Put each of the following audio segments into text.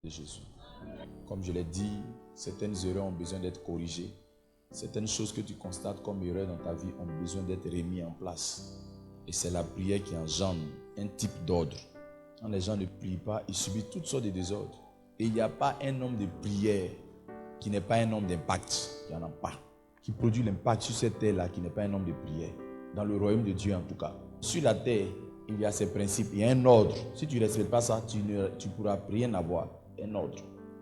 de Jésus. Comme je l'ai dit, certaines erreurs ont besoin d'être corrigées. Certaines choses que tu constates comme erreurs dans ta vie ont besoin d'être remises en place. Et c'est la prière qui engendre un type d'ordre. Quand les gens ne prient pas, ils subissent toutes sortes de désordres. Et il n'y a pas un homme de prière qui n'est pas un homme d'impact. Il n'y en a pas. Qui produit l'impact sur cette terre-là, qui n'est pas un homme de prière. Dans le royaume de Dieu en tout cas. Sur la terre, il y a ces principes, il y a un ordre. Si tu ne respectes pas ça, tu ne pourras rien avoir. Un ordre.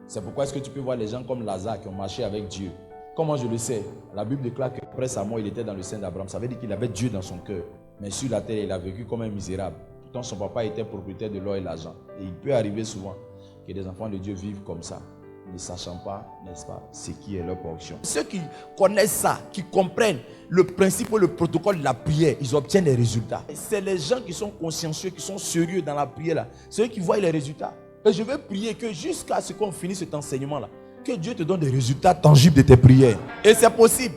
C'est pourquoi est-ce que tu peux voir les gens comme Lazare qui ont marché avec Dieu. Comment je le sais? La Bible déclare qu'après sa mort, il était dans le sein d'Abraham. Ça veut dire qu'il avait Dieu dans son cœur. Mais sur la terre, il a vécu comme un misérable. Pourtant, son papa était propriétaire de l'or et l'argent. Et il peut arriver souvent que des enfants de Dieu vivent comme ça, ne sachant pas, n'est-ce pas, ce qui est leur portion. Ceux qui connaissent ça, qui comprennent le principe ou le protocole de la prière, ils obtiennent des résultats. Et c'est les gens qui sont consciencieux, qui sont sérieux dans la prière là. C'est eux qui voient les résultats. Et je vais prier que jusqu'à ce qu'on finisse cet enseignement là, que Dieu te donne des résultats tangibles de tes prières. Et c'est possible.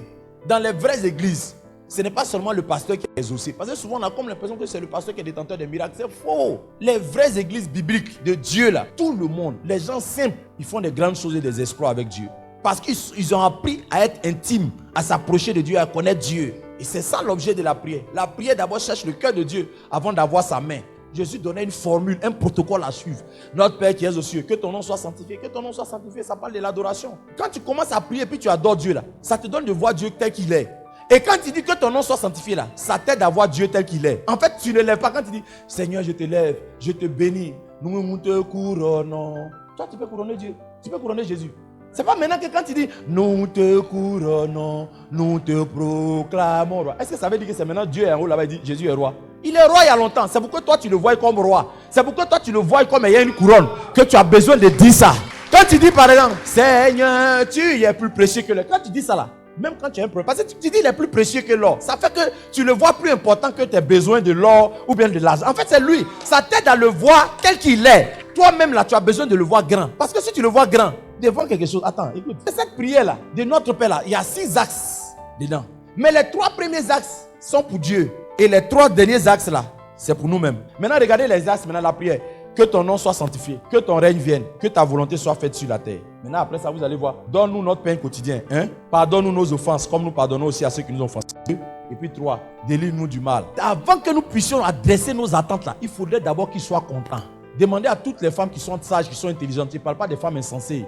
Dans les vraies églises, ce n'est pas seulement le pasteur qui est exaucé. Parce que souvent on a comme l'impression que c'est le pasteur qui est détenteur des miracles. C'est faux. Les vraies églises bibliques de Dieu là, tout le monde, les gens simples, ils font des grandes choses et des exploits avec Dieu. Parce qu'ils ont appris à être intimes, à s'approcher de Dieu, à connaître Dieu. Et c'est ça l'objet de la prière. La prière d'abord cherche le cœur de Dieu avant d'avoir sa main. Jésus donnait une formule, un protocole à suivre. Notre Père qui es aux cieux, que ton nom soit sanctifié. Que ton nom soit sanctifié, ça parle de l'adoration. Quand tu commences à prier et puis tu adores Dieu là, ça te donne de voir Dieu tel qu'il est. Et quand tu dis que ton nom soit sanctifié là, ça t'aide à voir Dieu tel qu'il est. En fait, tu ne lèves pas quand tu dis Seigneur, je te lève, je te bénis, nous te couronnons. Toi, tu peux couronner Dieu, tu peux couronner Jésus. C'est pas maintenant que quand tu dis nous te couronnons, nous te proclamons roi. Est-ce que ça veut dire que c'est maintenant Dieu est en haut là-bas, il dit Jésus est roi? Il est roi il y a longtemps. C'est pourquoi toi tu le vois comme roi. C'est pourquoi toi tu le vois comme il y a une couronne. Que tu as besoin de dire ça. Quand tu dis par exemple Seigneur, tu es plus précieux que l'or. Quand tu dis ça là, même quand tu es un problème, parce que tu dis il est plus précieux que l'or. Ça fait que tu le vois plus important que tes besoins de l'or ou bien de l'argent. En fait c'est lui. Ça t'aide à le voir tel qu'il est. Toi-même là tu as besoin de le voir grand. Parce que si tu le vois grand, devant quelque chose, attends, écoute. Cette prière là, de notre Père là, il y a 6 axes dedans. Mais les 3 premiers axes sont pour Dieu. Et les 3 derniers axes là, c'est pour nous-mêmes. Maintenant, regardez les axes, maintenant la prière. Que ton nom soit sanctifié, que ton règne vienne, que ta volonté soit faite sur la terre. Maintenant, après ça, vous allez voir. Donne-nous notre pain quotidien. Pardonne-nous nos offenses, comme nous pardonnons aussi à ceux qui nous ont offensés. Et puis 3, délivre-nous du mal. Avant que nous puissions adresser nos attentes là, il faudrait d'abord qu'ils soient contents. Demandez à toutes les femmes qui sont sages, qui sont intelligentes. Je ne parle pas des femmes insensées.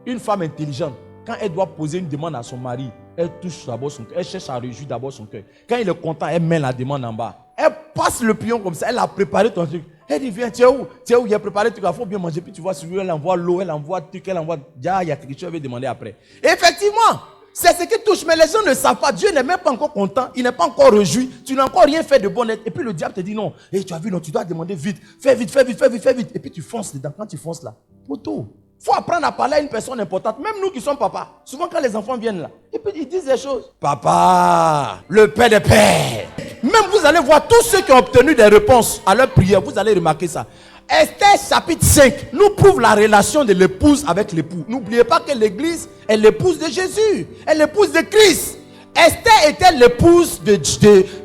Une femme intelligente, quand elle doit poser une demande à son mari, elle touche d'abord son cœur, elle cherche à réjouir d'abord son cœur. Quand il est content, elle met la demande en bas. Elle passe le pion comme ça, elle a préparé ton truc. Elle dit, viens, tu es où? Tu es où? Il a préparé le truc, il faut bien manger. Puis tu vois, sur lui, elle envoie l'eau, elle envoie le truc, elle envoie. Il y a quelque chose, elle va demander après. Et effectivement, c'est ce qui touche, mais les gens ne savent pas. Dieu n'est même pas encore content, il n'est pas encore réjoui. Tu n'as encore rien fait de bon. Et puis le diable te dit, non, hey, tu as vu, non, tu dois demander vite. Fais vite, fais vite, fais vite, fais vite. Et puis tu fonces dedans. Quand tu fonces là, poteau. Il faut apprendre à parler à une personne importante. Même nous qui sommes papas. Souvent quand les enfants viennent là, et puis ils disent des choses. Papa, le Père des Pères. Même vous allez voir tous ceux qui ont obtenu des réponses à leur prière. Vous allez remarquer ça. Esther chapitre 5 nous prouve la relation de l'épouse avec l'époux. N'oubliez pas que l'église est l'épouse de Jésus. Elle est l'épouse de Christ. Esther était l'épouse de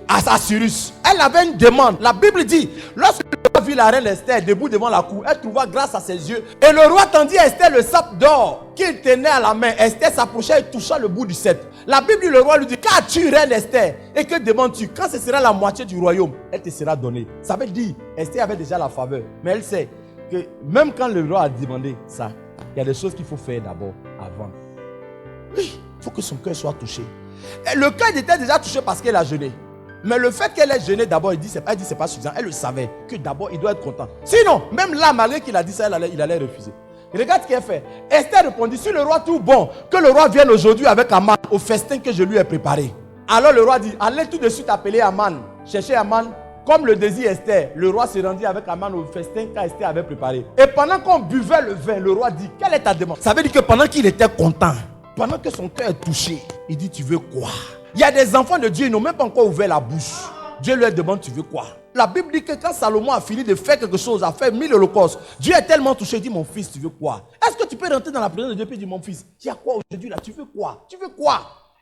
Ahasuerus. Elle avait une demande. La Bible dit, lorsque le roi vit la reine Esther debout devant la cour, elle trouva grâce à ses yeux. Et le roi tendit à Esther le sabre d'or qu'il tenait à la main. Esther s'approcha et toucha le bout du sceptre. La Bible dit, le roi lui dit, qu'as-tu, reine Esther? Et que demandes-tu? Quand ce sera la moitié du royaume, elle te sera donnée. Ça veut dire, Esther avait déjà la faveur. Mais elle sait que même quand le roi a demandé ça, il y a des choses qu'il faut faire d'abord, avant. Oui, il faut que son cœur soit touché. Et le cœur était déjà touché parce qu'elle a jeûné. Mais le fait qu'elle ait jeûné d'abord, elle dit c'est pas suffisant. Elle le savait que d'abord il doit être content. Sinon, même là, malgré qu'il a dit ça, il allait refuser. Regarde ce qu'elle fait. Esther répondit, si le roi trouve bon que le roi vienne aujourd'hui avec Aman au festin que je lui ai préparé. Alors le roi dit, allez tout de suite appeler Aman. Cherchez Aman. Comme le désir Esther, le roi se rendit avec Aman au festin qu'Esther avait préparé. Et pendant qu'on buvait le vin, le roi dit, quelle est ta demande? Ça veut dire que pendant qu'il était content, pendant que son cœur est touché, il dit, tu veux quoi? Il y a des enfants de Dieu, ils n'ont même pas encore ouvert la bouche. Dieu leur demande, tu veux quoi? La Bible dit que quand Salomon a fini de faire quelque chose, a fait 1000 holocaustes, Dieu est tellement touché, il dit, mon fils, tu veux quoi? Est-ce que tu peux rentrer dans la présence de Dieu et dire, mon fils, il y a quoi aujourd'hui là? Tu veux quoi? Tu veux quoi?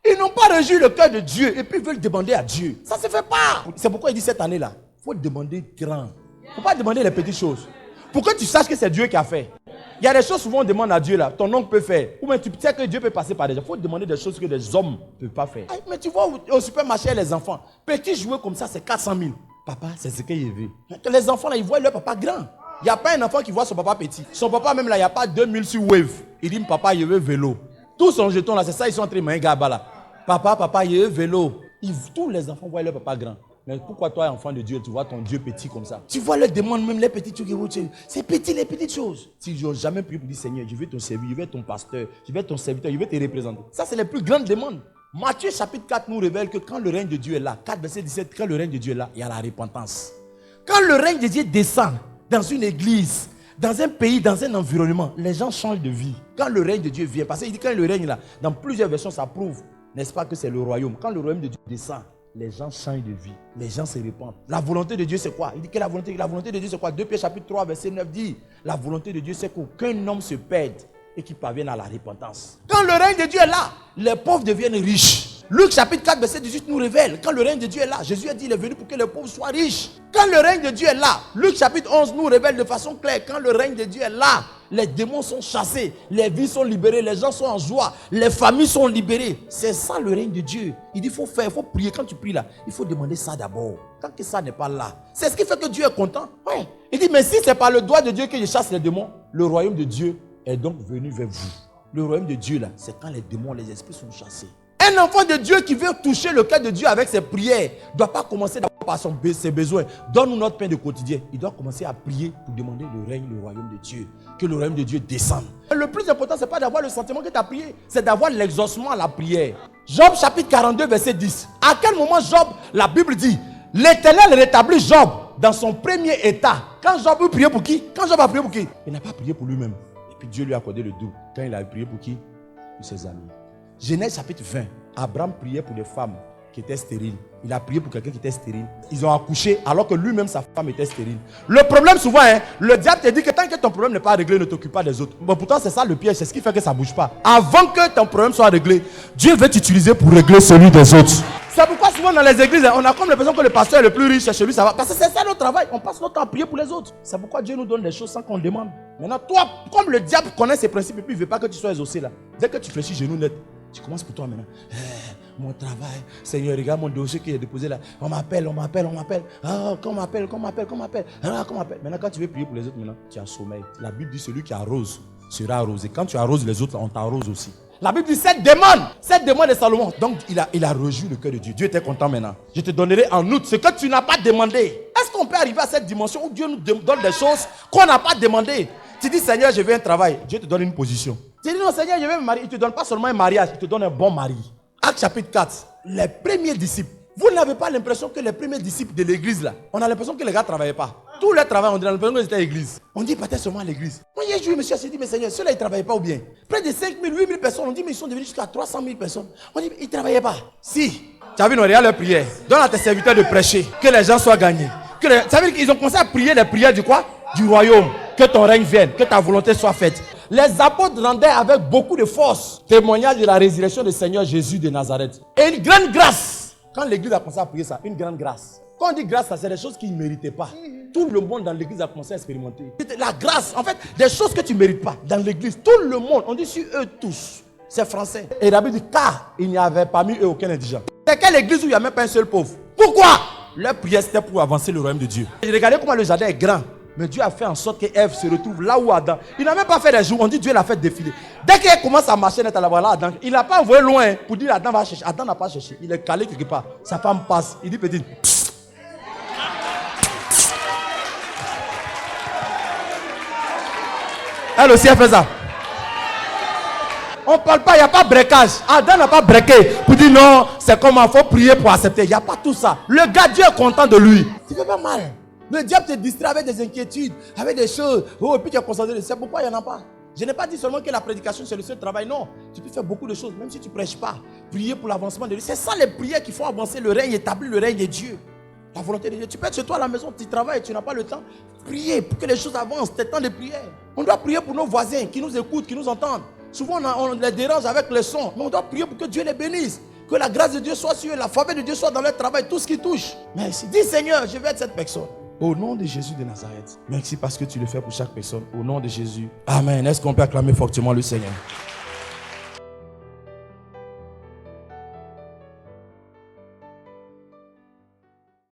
Ils n'ont pas réjoui le cœur de Dieu et puis ils veulent demander à Dieu. Ça ne se fait pas. C'est pourquoi il dit cette année-là, il faut demander grand. Il ne faut pas demander les petites choses. Pour que tu saches que c'est Dieu qui a fait. Il y a des choses souvent on demande à Dieu là. Ton oncle peut faire. Ou même tu sais que Dieu peut passer par des gens. Il faut demander des choses que des hommes ne peuvent pas faire. Mais tu vois au supermarché les enfants. Petit jouet comme ça c'est 400 000. Papa c'est ce qu'il veut. Les enfants là ils voient leur papa grand. Il n'y a pas un enfant qui voit son papa petit. Son papa même là il n'y a pas 2000 sur Wave. Il dit papa il veut vélo. Tous son jeton là c'est ça ils sont en train de manger gaba là. Papa il veut vélo. Tous les enfants voient leur papa grand. Mais pourquoi toi, enfant de Dieu, tu vois ton Dieu petit comme ça? Tu vois leur demande même les petites choses. C'est petit, les petites choses. Si je n'ai jamais prié pour dire Seigneur, je veux ton servir, je veux ton pasteur, je veux ton serviteur, je veux te représenter. Ça, c'est les plus grandes demandes. Matthieu chapitre 4 nous révèle que quand le règne de Dieu est là, 4 verset 17, quand le règne de Dieu est là, il y a la repentance. Quand le règne de Dieu descend dans une église, dans un pays, dans un environnement, les gens changent de vie. Quand le règne de Dieu vient, parce qu'il dit quand le règne est là, dans plusieurs versions, ça prouve, n'est-ce pas, que c'est le royaume. Quand le royaume de Dieu descend, les gens changent de vie, les gens se répandent. La volonté de Dieu c'est quoi? Il dit que la volonté de Dieu c'est quoi? 2 Pierre chapitre 3 verset 9 dit, la volonté de Dieu c'est qu'aucun homme se perde et qu'il parvienne à la repentance. Quand le règne de Dieu est là, les pauvres deviennent riches. Luc chapitre 4 verset 18 nous révèle, quand le règne de Dieu est là, Jésus a dit il est venu pour que les pauvres soient riches. Quand le règne de Dieu est là, Luc chapitre 11 nous révèle de façon claire, quand le règne de Dieu est là, les démons sont chassés, les vies sont libérées, les gens sont en joie, les familles sont libérées. C'est ça le règne de Dieu. Il dit il faut faire, il faut prier. Quand tu pries là, il faut demander ça d'abord. Tant que ça n'est pas là, c'est ce qui fait que Dieu est content. Ouais. Il dit mais si c'est par le doigt de Dieu que je chasse les démons, le royaume de Dieu est donc venu vers vous. Le royaume de Dieu là, c'est quand les démons, les esprits sont chassés. Un enfant de Dieu qui veut toucher le cœur de Dieu avec ses prières ne doit pas commencer d'abord par ses besoins. Donne-nous notre pain de quotidien. Il doit commencer à prier pour demander le règne, le royaume de Dieu. Que le royaume de Dieu descende. Le plus important, ce n'est pas d'avoir le sentiment que tu as prié, c'est d'avoir l'exaucement à la prière. Job chapitre 42 verset 10. À quel moment Job, la Bible dit, l'Éternel rétablit Job dans son premier état. Quand Job a prié pour qui? Quand Job a prié pour qui? Il n'a pas prié pour lui-même. Et puis Dieu lui a accordé le doux. Quand il a prié pour qui? Pour ses amis. Genèse chapitre 20, Abraham priait pour des femmes qui étaient stériles. Il a prié pour quelqu'un qui était stérile. Ils ont accouché alors que lui-même, sa femme était stérile. Le problème souvent, le diable te dit que tant que ton problème n'est pas réglé, ne t'occupe pas des autres. Mais pourtant, c'est ça le piège, c'est ce qui fait que ça ne bouge pas. Avant que ton problème soit réglé, Dieu veut t'utiliser pour régler celui des autres. C'est pourquoi souvent dans les églises, on a comme l'impression que le pasteur est le plus riche, c'est celui ça va. Parce que c'est ça notre travail, on passe notre temps à prier pour les autres. C'est pourquoi Dieu nous donne des choses sans qu'on demande. Maintenant, toi, comme le diable connaît ses principes et puis il ne veut pas que tu sois exaucé là. Dès que tu fléchis genoux net, tu commences pour toi maintenant. Mon travail, Seigneur, regarde mon dossier qui est déposé là. On m'appelle. Ah, qu'on m'appelle. Ah, qu'on m'appelle. Maintenant, quand tu veux prier pour les autres, maintenant, tu as sommeil. La Bible dit celui qui arrose sera arrosé. Quand tu arroses les autres, on t'arrose aussi. La Bible dit cette demande de Salomon. Donc, il a rejoui le cœur de Dieu. Dieu était content maintenant. Je te donnerai en outre ce que tu n'as pas demandé. Est-ce qu'on peut arriver à cette dimension où Dieu nous donne des choses qu'on n'a pas demandées? Tu dis, Seigneur, je veux un travail. Dieu te donne une position. Tu dis, non, Seigneur, je veux me marier. Il ne te donne pas seulement un mariage, il te donne un bon mari. Acte chapitre 4, les premiers disciples. Vous n'avez pas l'impression que les premiers disciples de l'église là, on a l'impression que les gars ne travaillaient pas. Tous les travailleurs, on a l'impression qu'ils étaient à l'église. On dit peut-être seulement à l'église. Moi, hier, je me suis dit, mais Seigneur, ceux-là, ils ne travaillaient pas ou bien? Près de 5 000, 8 000 personnes, on dit, mais ils sont devenus jusqu'à 300 000 personnes. On dit, ils ne travaillaient pas. Si, tu as vu, on regarde leur prière. Donne à tes serviteurs de prêcher, que les gens soient gagnés. Ça veut dire qu'ils ont commencé à prier les prières du quoi? Du royaume. Que ton règne vienne, que ta volonté soit faite. Les apôtres rendaient avec beaucoup de force témoignage de la résurrection du Seigneur Jésus de Nazareth. Et une grande grâce. Quand l'église a commencé à prier ça, une grande grâce. Quand on dit grâce, c'est des choses qu'ils ne méritaient pas. Tout le monde dans l'église a commencé à expérimenter. La grâce, en fait, des choses que tu ne mérites pas dans l'église. Tout le monde, on dit sur eux tous. C'est français. Et la Bible dit car il n'y avait parmi eux aucun indigent. C'est quelle église où il n'y a même pas un seul pauvre? Pourquoi? Leur prière c'était pour avancer le royaume de Dieu. Et regardez comment le jardin est grand. Mais Dieu a fait en sorte que Ève se retrouve là où Adam. Il n'a même pas fait des jours. On dit Dieu l'a fait défiler. Dès qu'elle commence à marcher, net à la voir là, Adam. Il n'a pas envoyé loin pour dire Adam va chercher. Adam n'a pas cherché. Il est calé quelque part. Sa femme passe. Il dit petit. Elle aussi a fait ça. On ne parle pas, il n'y a pas de breakage. Adam n'a pas breaké pour dire non, c'est comment il faut prier pour accepter. Il n'y a pas tout ça. Le gars, Dieu est content de lui. Tu fais pas mal. Le diable te distrait avec des inquiétudes, avec des choses. Oh, et puis tu es concentré. C'est pourquoi il n'y en a pas. Je n'ai pas dit seulement que la prédication c'est le seul travail. Non, tu peux faire beaucoup de choses, même si tu ne prêches pas. Prier pour l'avancement de Dieu. C'est ça les prières qui font avancer le règne, établir le règne de Dieu. La volonté de Dieu. Tu peux être chez toi à la maison, tu travailles, tu n'as pas le temps. Prier pour que les choses avancent. C'est temps de prière. On doit prier pour nos voisins qui nous écoutent, qui nous entendent. Souvent on les dérange avec le son. Mais on doit prier pour que Dieu les bénisse. Que la grâce de Dieu soit sur eux, la faveur de Dieu soit dans leur travail, tout ce qui touche. Mais dis Seigneur, je vais être cette personne. Au nom de Jésus de Nazareth. Merci parce que tu le fais pour chaque personne. Au nom de Jésus. Amen. Est-ce qu'on peut acclamer fortement le Seigneur?